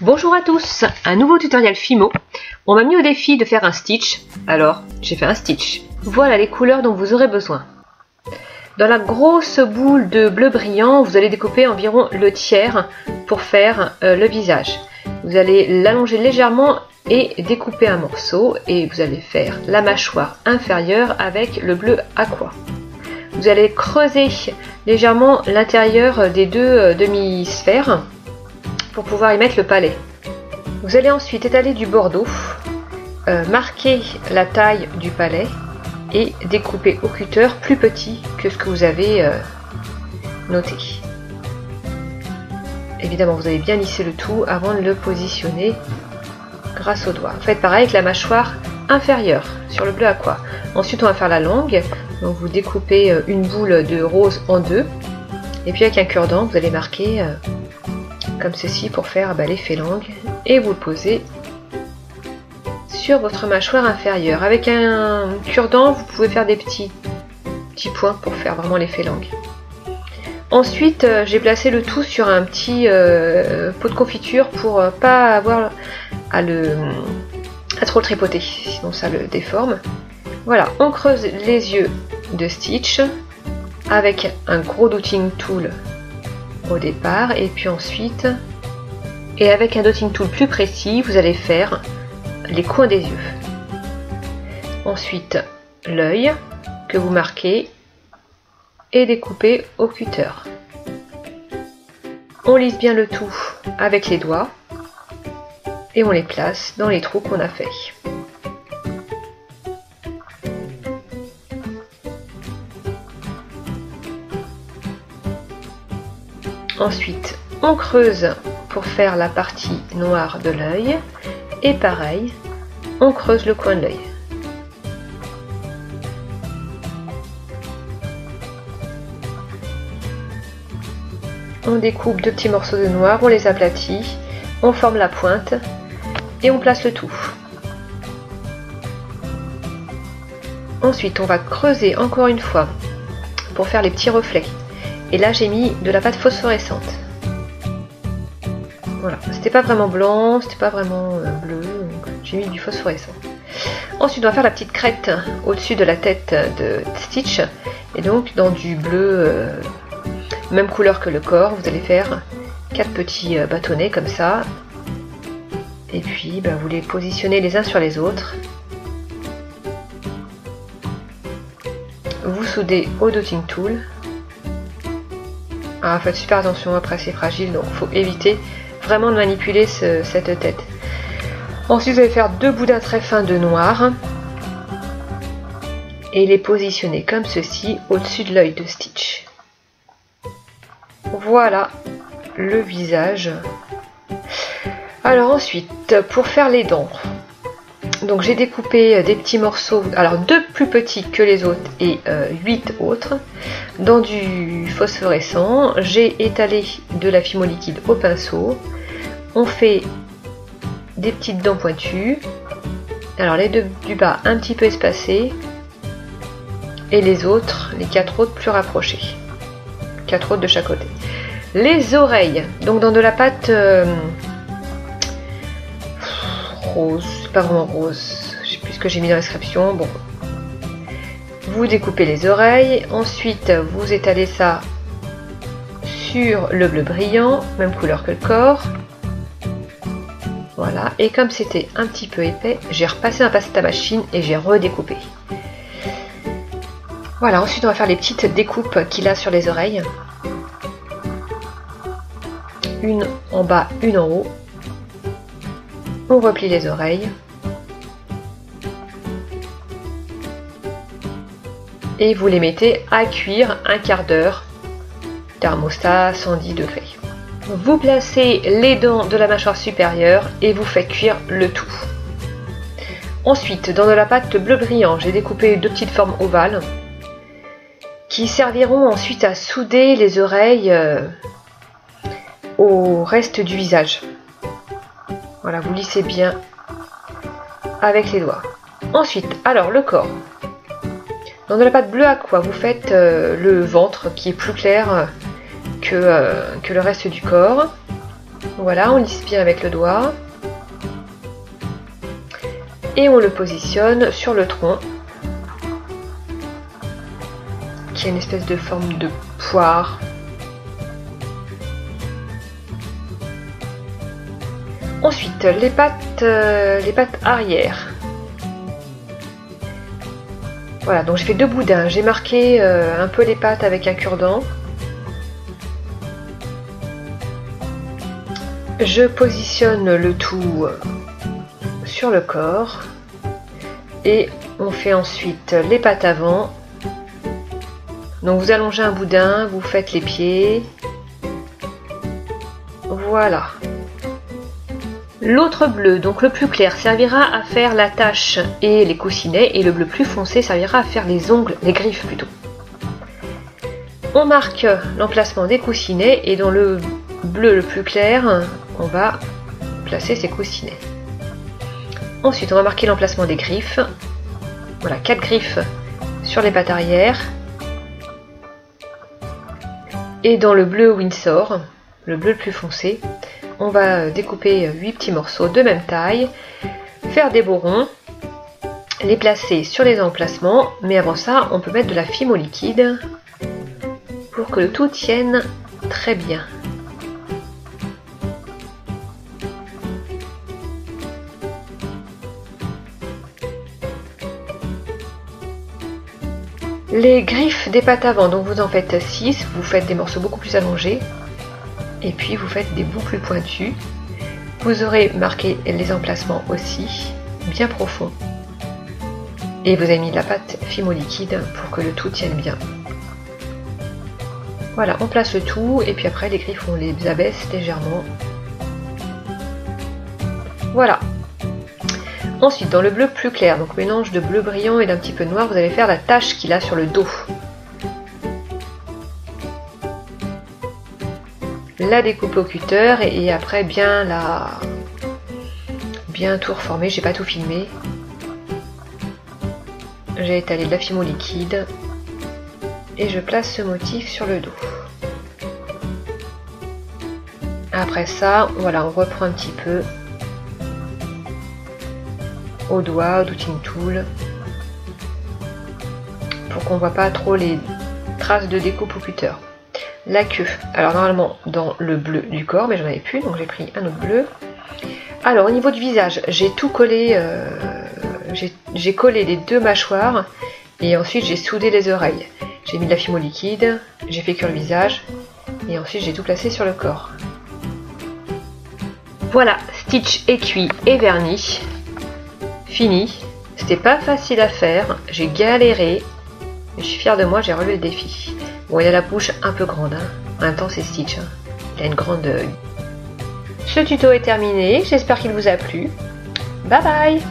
Bonjour à tous, un nouveau tutoriel Fimo. On m'a mis au défi de faire un stitch, alors j'ai fait un stitch. Voilà les couleurs dont vous aurez besoin. Dans la grosse boule de bleu brillant, vous allez découper environ le tiers pour faire le visage. Vous allez l'allonger légèrement et découper un morceau et vous allez faire la mâchoire inférieure avec le bleu aqua. Vous allez creuser légèrement l'intérieur des deux demi-sphères pour pouvoir y mettre le palais. Vous allez ensuite étaler du bordeaux, marquer la taille du palais et découper au cutter plus petit que ce que vous avez noté. Évidemment, vous allez bien lisser le tout avant de le positionner grâce au doigt. Faites pareil avec la mâchoire inférieure sur le bleu aqua. Ensuite, on va faire la langue. Donc, vous découpez une boule de rose en deux. Et puis, avec un cure-dent, vous allez marquer comme ceci pour faire l'effet langue. Et vous le posez sur votre mâchoire inférieure. Avec un cure-dent, vous pouvez faire des petits points pour faire vraiment l'effet langue. Ensuite, j'ai placé le tout sur un petit pot de confiture pour pas avoir à trop le tripoter, sinon ça le déforme. Voilà, on creuse les yeux de Stitch avec un gros dotting tool au départ et puis ensuite, et avec un dotting tool plus précis, vous allez faire les coins des yeux. Ensuite, l'œil que vous marquez et découpé au cutter. On lisse bien le tout avec les doigts et on les place dans les trous qu'on a fait. Ensuite, on creuse pour faire la partie noire de l'œil et pareil, on creuse le coin de l'œil. On découpe deux petits morceaux de noir, on les aplatit, on forme la pointe et on place le tout. Ensuite, on va creuser encore une fois pour faire les petits reflets. Et là, j'ai mis de la pâte phosphorescente. Voilà, c'était pas vraiment blanc, c'était pas vraiment bleu, donc j'ai mis du phosphorescent. Ensuite, on va faire la petite crête au-dessus de la tête de Stitch. Et donc, dans du bleu, même couleur que le corps, vous allez faire 4 petits bâtonnets comme ça. Et puis, vous les positionnez les uns sur les autres. Vous soudez au dotting tool. Ah, faites super attention, après c'est fragile, donc il faut éviter vraiment de manipuler cette tête. Ensuite, vous allez faire deux boudins très fins de noir et les positionner comme ceci au-dessus de l'œil de Stitch. Voilà le visage. Alors ensuite, pour faire les dents, donc j'ai découpé des petits morceaux, alors 2 plus petits que les autres et 8 autres, dans du phosphorescent. J'ai étalé de la Fimo liquide au pinceau. On fait des petites dents pointues. Alors les deux du bas un petit peu espacées et les autres, les 4 autres plus rapprochés. 4 autres de chaque côté. Les oreilles, donc dans de la pâte rose, c'est pas vraiment rose, je sais plus ce que j'ai mis dans la description. Bon, vous découpez les oreilles, ensuite vous étalez ça sur le bleu brillant, même couleur que le corps. Voilà, et comme c'était un petit peu épais, j'ai repassé un pâte à machine et j'ai redécoupé. Voilà, ensuite on va faire les petites découpes qu'il a sur les oreilles. Une en bas, une en haut. On replie les oreilles. Et vous les mettez à cuire un quart d'heure. Thermostat 110 degrés. Vous placez les dents de la mâchoire supérieure et vous faites cuire le tout. Ensuite, dans de la pâte bleu brillant, j'ai découpé 2 petites formes ovales qui serviront ensuite à souder les oreilles au reste du visage. Voilà, vous lissez bien avec les doigts. Ensuite, alors le corps. Dans de la pâte bleu aqua, vous faites le ventre qui est plus clair que le reste du corps. Voilà, on lisse bien avec le doigt. Et on le positionne sur le tronc, qui a une espèce de forme de poire. Ensuite, les pattes arrière. Voilà, donc j'ai fait 2 boudins. J'ai marqué un peu les pattes avec un cure-dent. Je positionne le tout sur le corps et on fait ensuite les pattes avant. Donc vous allongez un boudin, vous faites les pieds. Voilà. L'autre bleu, donc le plus clair, servira à faire la tache et les coussinets, et le bleu plus foncé servira à faire les ongles, les griffes plutôt. On marque l'emplacement des coussinets et dans le bleu le plus clair, on va placer ces coussinets. Ensuite, on va marquer l'emplacement des griffes. Voilà, 4 griffes sur les pattes arrière. Et dans le bleu Windsor, le bleu le plus foncé, on va découper 8 petits morceaux de même taille, faire des beaux ronds, les placer sur les emplacements, mais avant ça, on peut mettre de la fimo liquide pour que le tout tienne très bien. Les griffes des pattes avant, donc vous en faites 6, vous faites des morceaux beaucoup plus allongés. Et puis vous faites des bouts plus pointus. Vous aurez marqué les emplacements aussi, bien profonds. Et vous avez mis de la pâte fimo liquide pour que le tout tienne bien. Voilà, on place le tout et puis après les griffes on les abaisse légèrement. Voilà. Ensuite dans le bleu plus clair, donc mélange de bleu brillant et d'un petit peu de noir, vous allez faire la tache qu'il a sur le dos. La découpe au cutter et après bien tout reformer, j'ai pas tout filmé. J'ai étalé de la fimo liquide et je place ce motif sur le dos. Après ça, voilà, on reprend un petit peu au doigt, au douting tool, pour qu'on voit pas trop les traces de découpe au cutter. La queue, alors normalement dans le bleu du corps, mais j'en avais plus, donc j'ai pris un autre bleu. Alors au niveau du visage, j'ai tout collé, j'ai collé les 2 mâchoires et ensuite j'ai soudé les oreilles. J'ai mis de la fimo liquide, j'ai fait cuire le visage et ensuite j'ai tout placé sur le corps. Voilà, stitch est cuit et verni, fini. C'était pas facile à faire, j'ai galéré, mais je suis fière de moi, j'ai relevé le défi. Bon, il a la bouche un peu grande, hein. En même temps c'est Stitch, hein. Il a une grande œil. Ce tuto est terminé, j'espère qu'il vous a plu. Bye bye!